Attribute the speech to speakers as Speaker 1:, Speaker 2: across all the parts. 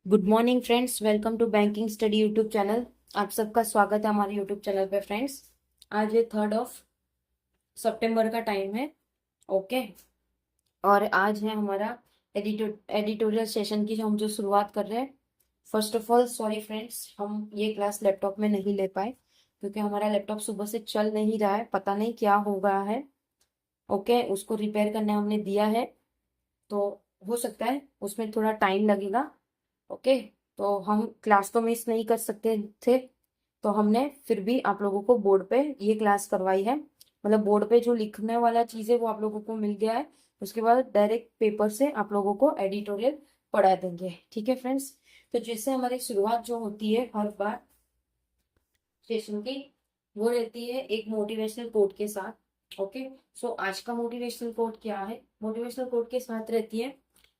Speaker 1: Good morning friends, welcome to banking study YouTube channel. आप सबका स्वागत है हमारे यूट्यूब चैनल पे फ्रेंड्स। आज ये 3 सितंबर का टाइम है। ओके। और आज है हमारा एडिटोरियल सेशन की जो शुरुआत कर रहे हैं। First of all sorry friends, हम ये क्लास लैपटॉप में नहीं ले पाए क्योंकि हमारा लैपटॉप सुबह से चल नहीं रहा है, पता नहीं क्या हो गया है। ओके, उसको रिपेयर करने हमने दिया है, तो हो सकता है उसमें थोड़ा टाइम लगेगा। ओके, तो हम क्लास तो मिस नहीं कर सकते थे, तो हमने फिर भी आप लोगों को बोर्ड पे ये क्लास करवाई है। मतलब बोर्ड पे जो लिखने वाला चीज है वो आप लोगों को मिल गया है। उसके बाद डायरेक्ट पेपर से आप लोगों को एडिटोरियल पढ़ा देंगे। ठीक है फ्रेंड्स। तो जैसे हमारी शुरुआत जो होती है हर बार सेशन की, वो रहती है एक मोटिवेशनल कोट के साथ। ओके। सो आज का मोटिवेशनल कोट क्या है? मोटिवेशनल कोट के साथ रहती है,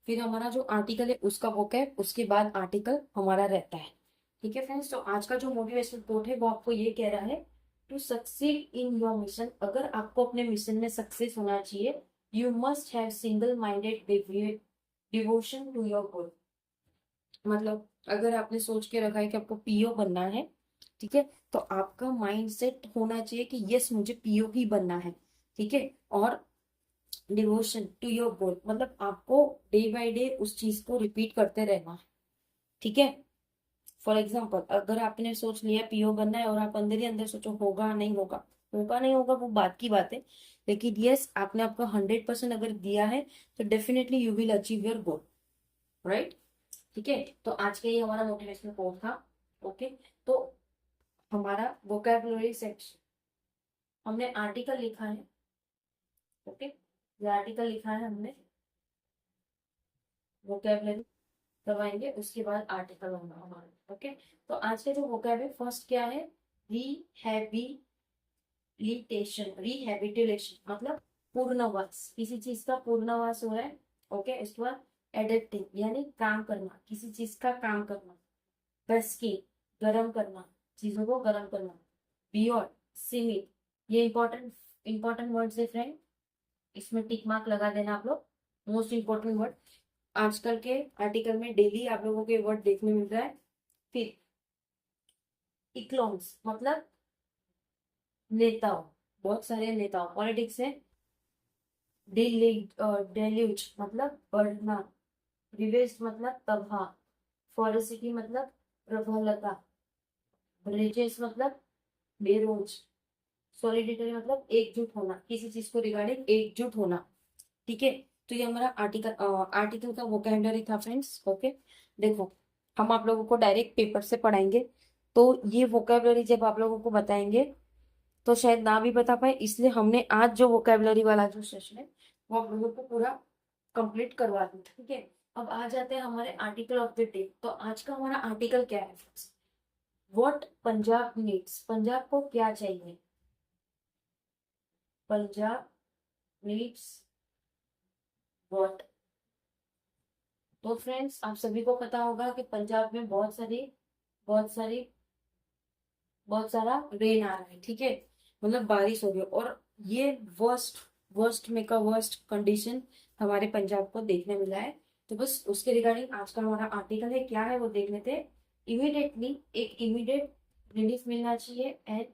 Speaker 1: फिर हमारा जो आर्टिकल है उसका वोकैब, उसके बाद आर्टिकल हमारा रहता है। ठीक है फ्रेंड्स। तो आज का जो मोटिवेशनल कोट है वो आपको ये कह रहा है, to succeed in your mission. अगर आपको अपने मिशन में सक्सेस होना चाहिए, you must have single minded devotion to your goal. मतलब अगर आपने सोच के रखा है कि आपको पीओ बनना है, ठीक है, तो आपका माइंड सेट होना चाहिए कि यस मुझे पीओ ही बनना है। ठीक है। और डिवोशन टू योर गोल मतलब आपको डे बाय डे उस चीज को रिपीट करते रहना है। ठीक है। फॉर एग्जाम्पल, अगर आपने सोच लिया पीओ बनना है और आप अंदर ही अंदर सोचो होगा नहीं होगा, होगा नहीं होगा वो बात की बात है, लेकिन यस आपने आपका 100% अगर दिया है तो definitely you will achieve your goal. Right. ठीक है। तो आज का ये हमारा मोटिवेशनल कोट था। ओके। तो हमारा वोकैबुलरी सेक्शन, हमने आर्टिकल लिखा है। ओके, ये आर्टिकल लिखा है हमने, वोकैबुलरी करवाएंगे, उसके बाद आर्टिकल होगा हमारा। ओके। तो आज का जो वोकैब है, फर्स्ट क्या है? रिहैबिलिटेशन मतलब पूर्णवास, किसी चीज का पूर्णवास हो रहा है। ओके। उसके बाद एडेप्टिंग यानी काम करना, किसी चीज का काम करना। बस गरम करना, चीजों को गरम करना। बियॉन्ड, सीमित। ये इंपॉर्टेंट वर्ड्स है फ्रेंड, इसमें टिक मार्क लगा देना आप लोग। मोस्ट इंपॉर्टेंट वर्ड आजकल के आर्टिकल में डेली आप लोगों के वर्ड देखने मिल रहा है। फिर इक्लॉन्स मतलब नेताओं, बहुत सारे नेताओं, पॉलिटिक्स है। डेल्यूज मतलब बढ़ना। रिवेस्ट मतलब तबाह। फॉरेसिटी मतलब प्रबलता। रिजेस मतलब बेरोज। सॉलिडिटी मतलब एकजुट होना, किसी चीज को रिगार्डिंग एकजुट होना। ठीक है। तो ये हमारा आर्टिकल का वोकैबुलरी था फ्रेंड्स। ओके। देखो, हम आप लोगों को डायरेक्ट पेपर से पढ़ाएंगे, तो ये वोकैबुलरी जब आप लोगों को बताएंगे तो शायद ना भी बता पाए, इसलिए हमने आज जो वोकैबुलरी वाला जो सेशन है वो आप लोगों को पूरा कंप्लीट करवा दिया। ठीक है। अब आ जाते हैं हमारे आर्टिकल ऑफ द डे। तो आज का हमारा आर्टिकल क्या है? व्हाट पंजाब नीड्स, पंजाब को क्या चाहिए? Punjab needs what. तो फ्रेंड्स, आप सभी को पता होगा कि पंजाब में बहुत सारी बहुत सारा रेन आ रहा है। ठीक है, मतलब बारिश हो रही है, और ये वर्स्ट वर्स्ट में का वर्स्ट कंडीशन हमारे पंजाब को देखने मिला है। तो बस उसके रिगार्डिंग आज का हमारा आर्टिकल है, क्या है वो देख लेते हैं। इमीडिएटली एक इमीडिएट रिलीफ मिलना चाहिए एंड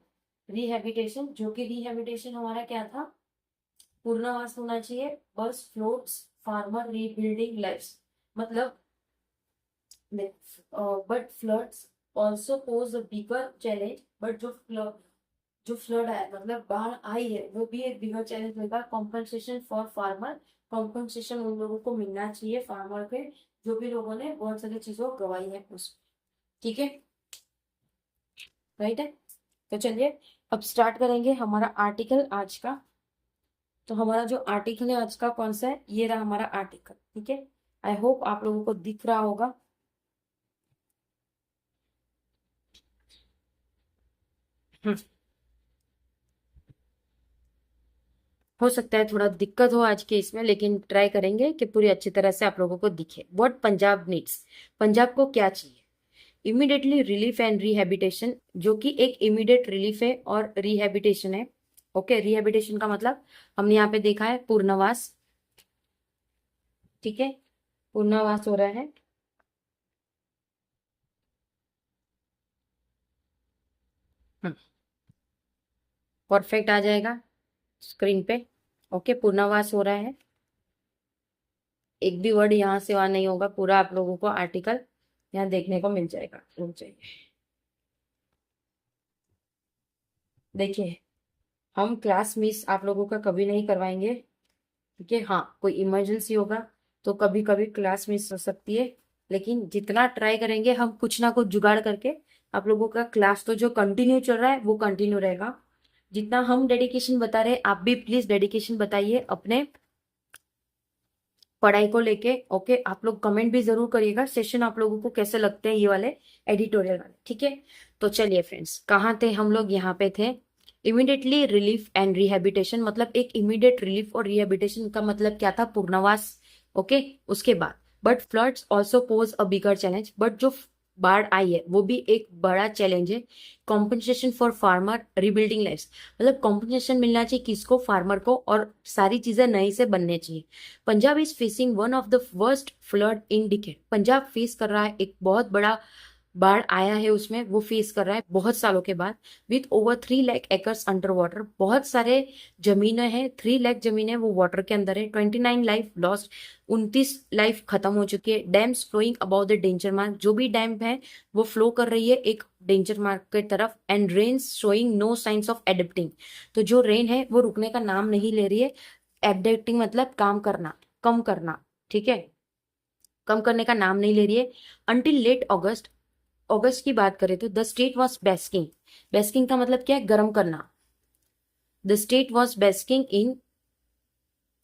Speaker 1: रिहेबिटेशन, जो कि रिहेबिटेशन हमारा क्या था? पूर्णवास होना चाहिए। बस फ्लोट्स फार्मर रीबिल्डिंग लाइफ्स मतलब, but floods also pose a bigger challenge. But जो फ्लड आया मतलब बाढ़ आई है, वो भी एक बिगर चैलेंज होगा। कॉम्पनसेशन फॉर फार्मर, कॉम्पनसेशन उन लोगों को मिलना चाहिए फार्मर के, जो भी लोगों ने बहुत सारी चीजों को गवाई है उस। ठीक है। राइट है। तो चलिए अब स्टार्ट करेंगे हमारा आर्टिकल आज का। तो हमारा जो आर्टिकल है आज का कौन सा है? ये रहा हमारा आर्टिकल। ठीक है। आई होप आप लोगों को दिख रहा होगा। हम्म, हो सकता है थोड़ा दिक्कत हो आज के इसमें, लेकिन ट्राई करेंगे कि पूरी अच्छी तरह से आप लोगों को दिखे। व्हाट पंजाब नीड्स, पंजाब को क्या चाहिए? इमीडिएटली रिलीफ एंड रिहैबिटेशन, जो कि एक इमीडिएट रिलीफ है और रिहैबिटेशन है। ओके। रिहैबिटेशन का मतलब हमने यहाँ पे देखा है पूर्णवास। ठीक है, पूर्णवास हो रहा है। परफेक्ट आ जाएगा स्क्रीन पे। ओके, पूर्णावास हो रहा है, एक भी वर्ड यहाँ से वहां नहीं होगा, पूरा आप लोगों को आर्टिकल यहाँ देखने को मिल जाएगा। रुक जाइए, देखिए हम क्लास मिस आप लोगों का कभी नहीं करवाएंगे, ठीक है। हाँ, कोई इमरजेंसी होगा तो कभी कभी क्लास मिस हो सकती है, लेकिन जितना ट्राई करेंगे हम कुछ ना कुछ जुगाड़ करके आप लोगों का क्लास तो जो कंटिन्यू चल रहा है वो कंटिन्यू रहेगा। जितना हम डेडिकेशन बता रहे हैं आप भी प्लीज डेडिकेशन बताइए अपने पढ़ाई को लेके। ओके, आप लोग कमेंट भी जरूर करिएगा सेशन आप लोगों को कैसे लगते हैं ये वाले एडिटोरियल वाले, ठीक है। तो चलिए फ्रेंड्स, कहाँ थे हम लोग, यहाँ पे थे। इमीडिएटली रिलीफ एंड रिहेबिटेशन, मतलब एक इमीडिएट रिलीफ और रिहेबिटेशन का मतलब क्या था, पूर्णावास। ओके, उसके बाद but floods also pose a bigger challenge, but जो बाढ़ आई है वो भी एक बड़ा चैलेंज है। Compensation for farmer, rebuilding life, मतलब कॉम्पनसेशन मिलना चाहिए किसको, फार्मर को, और सारी चीजें नई से बनने चाहिए। Punjab is facing one of the worst flood in decade, Punjab face कर रहा है एक बहुत बड़ा बाढ़ आया है, उसमें वो फेस कर रहा है बहुत सालों के बाद। With over 3 lakh acres under water, बहुत सारे जमीनें हैं, 3 लाख जमीनें वो वाटर के अंदर है। 29 लाइफ लॉस्ट, 29 लाइफ खत्म हो चुकी है। Dams flowing about the danger mark, जो भी डैम है वो फ्लो कर रही है एक डेंजर मार्क की तरफ। And rains showing no signs of adapting, तो जो रेन है वो रुकने का नाम नहीं ले रही है। एडेप्टिंग मतलब काम करना, कम करना, ठीक है, कम करने का नाम नहीं ले रही है। अंटिल लेट अगस्त, अगस्त की बात करें तो the state was basking, basking का मतलब क्या है, गर्म करना। The state was basking in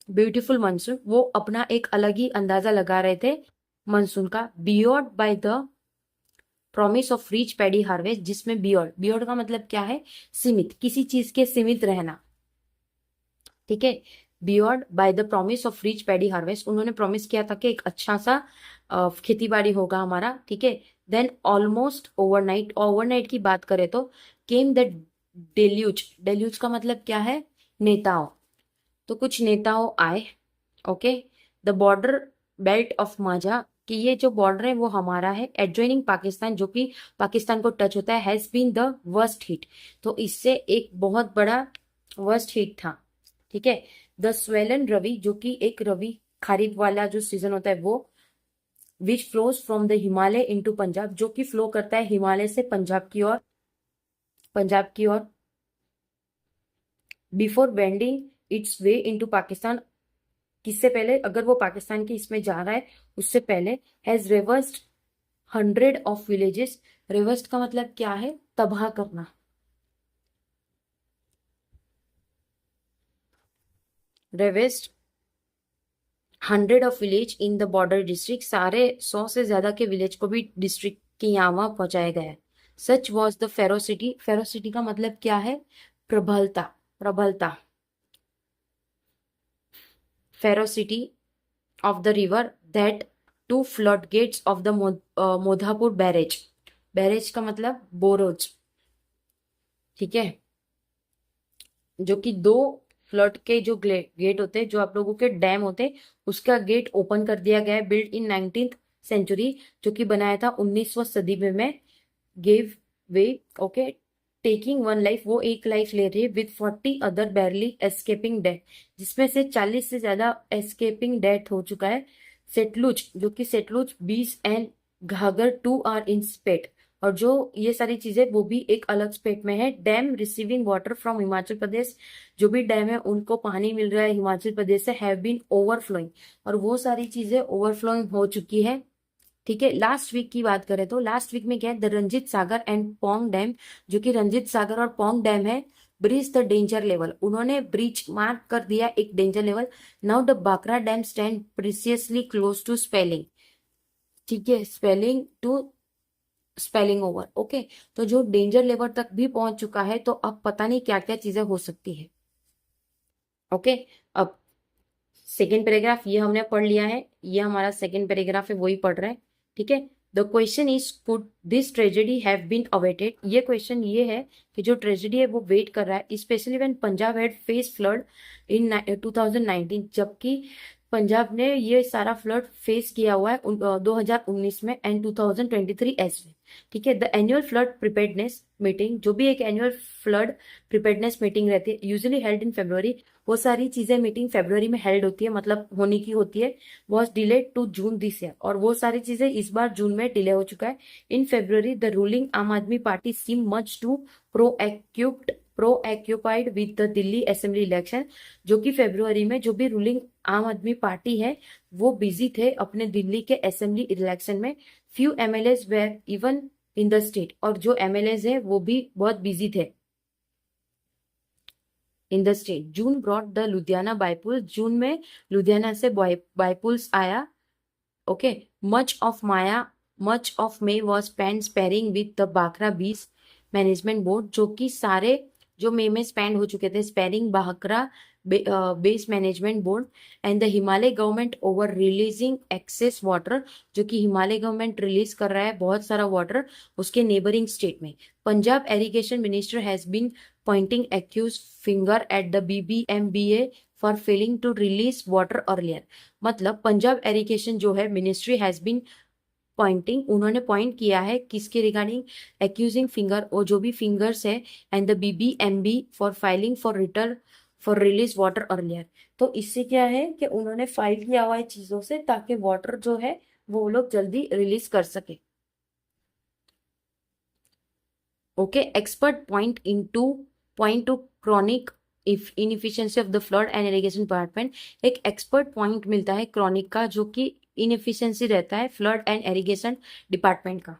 Speaker 1: beautiful monsoon, वो अपना एक अलग ही अंदाजा लगा रहे थे मानसून का। Buoyed by the promise of rich paddy harvest, जिसमें बियॉर्ड, बियॉर्ड का मतलब क्या है, सीमित, किसी चीज के सीमित रहना, ठीक है। Buoyed by the promise of rich paddy harvest, उन्होंने प्रॉमिस किया था कि एक अच्छा सा खेती बाड़ी होगा हमारा, ठीक है। देन ऑलमोस्ट ओवरनाइट, ओवरनाइट की बात करें तो केम द डेल्यूज, डेल्यूज का मतलब क्या है, नेताओं, तो कुछ नेताओं आए। Okay, the border belt of माझा, कि ये जो बॉर्डर है वो हमारा है, एडजॉइनिंग पाकिस्तान, जो कि पाकिस्तान को टच होता है, has been the worst hit, तो इससे एक बहुत बड़ा वर्स्ट हिट था, ठीक है। द स्वेलन रवि, जो कि एक रवि खरीफ वाला जो सीजन होता है वो, which flows from the Himalaya into Punjab, जो कि फ्लो करता है हिमालय से पंजाब की ओर, पंजाब की ओर। Before wending its way into Pakistan, किससे पहले, अगर वो पाकिस्तान के इसमें जा रहा है उससे पहले। Has reversed 100 of villages, reversed का मतलब क्या है, तबाह करना। Reversed 100 of village in the border district, सारे 100 से ज्यादा के विलेज को भी डिस्ट्रिक्ट के यहाँ वहां पहुंचाया गया है। Such was the ferocity, ferocity का मतलब क्या है, प्रबलता, प्रबलता, ferocity of the river that to flood gates of the Madhopur barrage, barrage का मतलब बोरोज, ठीक है, जो कि दो फ्लड के जो गेट होते हैं, जो आप लोगों के डैम होते हैं, उसका गेट ओपन कर दिया गया है। बिल्ड इन 19th सेंचुरी, जो कि बनाया था 19वीं सदी में गेव वे। ओके, टेकिंग वन लाइफ, वो एक लाइफ ले रही है, विद 40 अदर बैरली एस्केपिंग डेथ, जिसमें से 40 से ज्यादा एस्केपिंग डेथ हो चुका है। सेटलुज, जो कि सेटलुज 20 एंड घाघर 2 आर इन स्पेट, और जो ये सारी चीजें वो भी एक अलग स्पेट में है। Dam receiving water from Himachal Pradesh, जो भी डैम है उनको पानी मिल रहा है हिमाचल प्रदेश से, हैव बीन ओवरफ्लोइंग, और वो सारी चीजें ओवरफ्लोइंग हो चुकी है, ठीक है। लास्ट वीक की बात करें तो लास्ट वीक में क्या है, the Ranjit Sagar and Pong dam, जो कि रंजीत सागर और पोंग डैम है, ब्रीच द डेंजर लेवल, उन्होंने ब्रीच मार्क कर दिया एक danger level. Now the Bhakra dam stand precariously close to spilling, ठीक है, spilling to spilling over. Okay, तो जो डेंजर लेवल तक भी पहुंच चुका है, तो अब पता नहीं क्या क्या चीजें हो सकती है। ओके, अब सेकेंड पैराग्राफ ये हमने पढ़ लिया है, ये हमारा सेकेंड पैराग्राफ है, वही पढ़ रहे हैं, ठीक है। The question is could this tragedy have been averted, ये क्वेश्चन ये है कि जो ट्रेजेडी है वो वेट कर रहा है, specially when Punjab had face flood in 2019, जबकि पंजाब ने ये सारा फ्लड फेस किया हुआ है 2019 में एंड 2023 एज में। ठीक है। The annual flood preparedness meeting, जो भी एक एनुअल फ्लड प्रिपेयर्डनेस मीटिंग रहती है, यूजुअली हेल्ड इन फेब्रुवरी। वो सारी चीजें मीटिंग फेब्रुवरी में हेल्ड होती है, मतलब होने की होती है। Was delayed to June this year, और वो सारी चीजें इस बार जून में डिले हो चुका है। In February the ruling Aam Aadmi Party seem much too preoccupied with the Delhi assembly election. जो कि फेब्रुवरी में जो भी रूलिंग आम आदमी पार्टी है वो बिजी थे अपने दिल्ली के असेंबली इलेक्शन में। Few MLAs were even in the state, और जो एमएलएज है वो भी बहुत बिजी थे in the state. June brought the Ludhiana bypoll, June में लुधियाना से बाईपुल्स आया। Okay. Much of May much of May was spend sparring with the Bhakra Beas management board, जो कि सारे जो मई में स्पेंड हो चुके थे sparring Bhakra Beas management board. And the Himalaya government over releasing excess water, जो कि हिमालय गवर्नमेंट रिलीज कर रहा है बहुत सारा वाटर उसके नेबरिंग स्टेट में। Punjab irrigation minister has been pointing accuse finger at the BBMBA for failing to release water earlier. मतलब पंजाब एरीगेशन जो है मिनिस्ट्री हैज बीन पॉइंटिंग, उन्होंने पॉइंट किया है किसके रिगार्डिंग, एक्यूजिंग फिंगर, और जो भी फिंगर्स है, and the BBMB for filing for return for release water earlier. तो इससे क्या है कि उन्होंने फाइल किया हुआ है चीजों से ताकि वाटर जो है वो लोग जल्दी रिलीज कर सके। Okay. Expert point two chronic if inefficiency of the flood and irrigation department. एक एक्सपर्ट पॉइंट मिलता है क्रॉनिक का, जो कि इनएफिशिएंसी रहता है फ्लड एंड इरिगेशन डिपार्टमेंट का।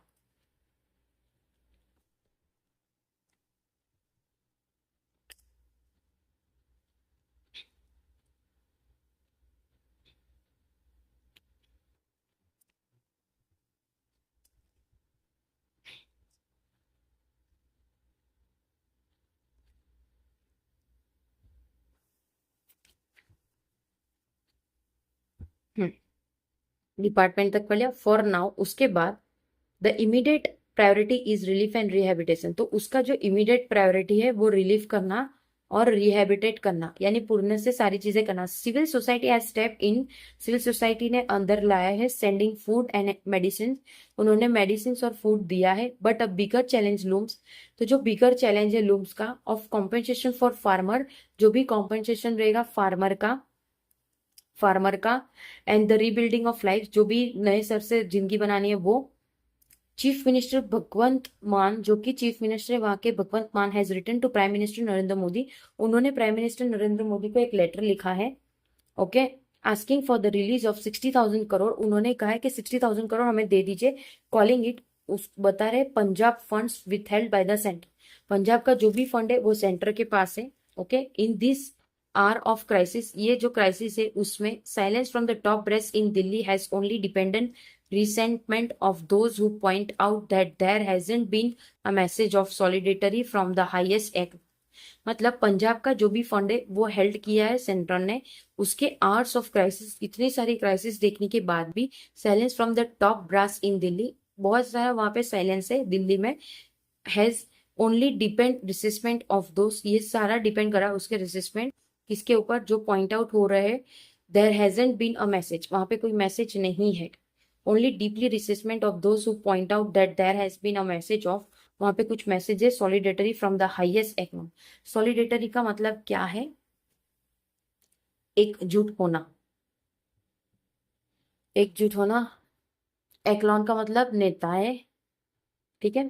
Speaker 1: डिपार्टमेंट तक पढ़ लिया फॉर नाउ। उसके बाद the immediate priority is relief and rehabilitation. तो उसका जो इमीडिएट प्रायोरिटी है वो रिलीफ करना और रिहेबिटेट करना, यानी पूर्ण से सारी चीजें करना। Civil society has step in, civil society ने अंदर लाया है सेंडिंग फूड एंड मेडिसिन। उन्होंने मेडिसिन और फूड दिया है। But a bigger challenge looms, तो जो बिगर चैलेंज है लूम्स का, ऑफ कॉम्पेंसेशन फॉर फार्मर, जो भी कॉम्पेंसेशन रहेगा फार्मर का and the rebuilding of life, जो भी नए सर से जिंदगी बनानी है वो। चीफ मिनिस्टर भगवंत मान, जो कि चीफ मिनिस्टर है वहां के, Bhagwant Mann has written to prime minister Narendra Modi. उन्होंने प्राइम मिनिस्टर नरेंद्र मोदी को एक लेटर लिखा है। Okay. Asking for the release of 60,000 crore. उन्होंने कहा है कि 60,000 करोड़ हमें दे दीजिए। कॉलिंग इट, उस बता रहे Punjab funds withheld by the centre. Punjab का जो भी फंड है वो सेंटर के पास है। Okay. In this hour of crisis, ये जो क्राइसिस है उसमें silence from the top brass in Delhi has only dependent resentment of those who point out that there hasn't been a message of solidarity from the highest egg। मतलब पंजाब का जो भी fund है वो हेल्ड किया है सेंटर ने। उसके आवर्स ऑफ क्राइसिस, इतनी सारी क्राइसिस देखने के बाद भी silence from the top brass in Delhi, बहुत सारा वहां पे साइलेंस है दिल्ली में। Has only deepened resentment of दोस्त, ये सारा डिपेंड करा उसके रिसिस्मेंट किसके ऊपर, जो पॉइंट आउट हो रहे हैं there hasn't been a message, वहां पे कोई मैसेज नहीं है। Only deeply resentment of those who point out that there has been a message of, वहां पे कुछ मैसेज है सॉलिडेटरी फ्रॉम द हाईएस्ट एक्नॉम। सॉलिडेटरी का मतलब क्या है, एकजुट होना। एकजुट होना। एक्लॉन का मतलब नेता है। ठीक है।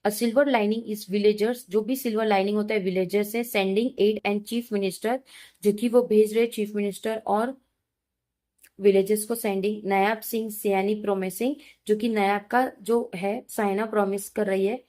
Speaker 1: A silver lining is villagers, जो भी सिल्वर लाइनिंग होता है विलेजर्स है। Sending aid and chief minister, जो कि वो भेज रहे चीफ मिनिस्टर और विलेजेस को सेंडिंग। नायाब सिंह सियानी प्रोमिसिंग, जो कि नायाब का जो है साइना प्रॉमिस कर रही है।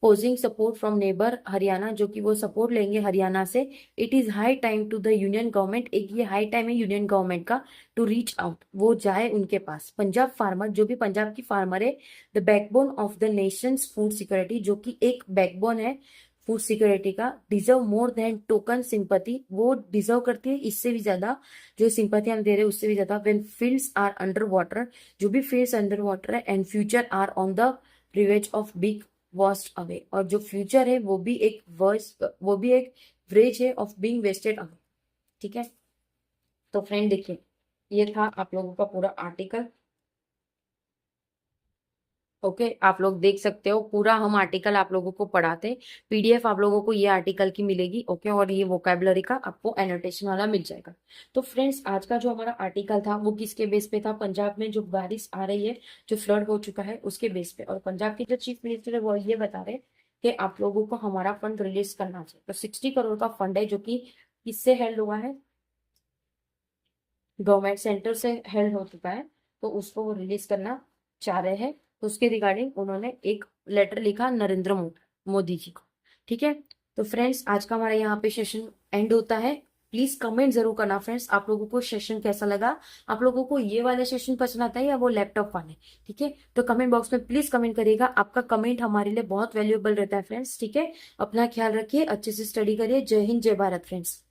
Speaker 1: Posing support from neighbour Haryana, जो कि वो सपोर्ट लेंगे हरियाणा से। It is high time to the union government, एक ये हाई टाइम है यूनियन गवर्नमेंट का टू रीच आउट, वो जाए उनके पास। पंजाब फार्मर, जो भी पंजाब की फार्मर है, the backbone of the Nations food security, जो कि एक बैकबोन है फूड सिक्योरिटी का। Deserve more than token sympathy, वो डिजर्व करती है इससे भी ज्यादा, जो सिंपैथी हम दे रहे हैं उससे भी ज्यादा। When fields are under water, जो भी फील्ड्स अंडर वाटर है, and future are on the ravage of big washed away, और जो फ्यूचर है वो भी एक व्रेज है ऑफ बीइंग वेस्टेड अवे। ठीक है। तो फ्रेंड देखिए, ये था आप लोगों का पूरा आर्टिकल। ओके, आप लोग देख सकते हो पूरा हम आर्टिकल आप लोगों को पढ़ाते हैं। पीडीएफ आप लोगों को ये आर्टिकल की मिलेगी। ओके, और ये वोकैबुलरी का आपको एनोटेशन वाला मिल जाएगा। तो फ्रेंड्स, आज का जो हमारा आर्टिकल था वो किसके बेस पे था? पंजाब में जो बारिश आ रही है, जो फ्लड हो चुका है उसके बेस पे। और पंजाब के जो चीफ मिनिस्टर है वो ये बता रहे कि आप लोगों को हमारा फंड रिलीज करना चाहिए। तो 60 करोड़ का फंड है जो कि किससे हेल्ड हुआ है? गवर्नमेंट सेंटर से हेल्ड हो चुका है, तो उसको वो रिलीज करना चाह रहे हैं। तो उसके रिगार्डिंग उन्होंने एक लेटर लिखा नरेंद्र मोदी जी को। ठीक है, तो फ्रेंड्स आज का हमारा यहाँ पे सेशन एंड होता है। प्लीज कमेंट जरूर करना फ्रेंड्स, आप लोगों को सेशन कैसा लगा, आप लोगों को ये वाला सेशन पसंद आता है या वो लैपटॉप वाले। ठीक है, तो कमेंट बॉक्स में प्लीज कमेंट करिएगा, आपका कमेंट हमारे लिए बहुत वैल्यूएबल रहता है फ्रेंड्स। ठीक है, अपना ख्याल रखिए, अच्छे से स्टडी करिए। जय हिंद, जय भारत फ्रेंड्स।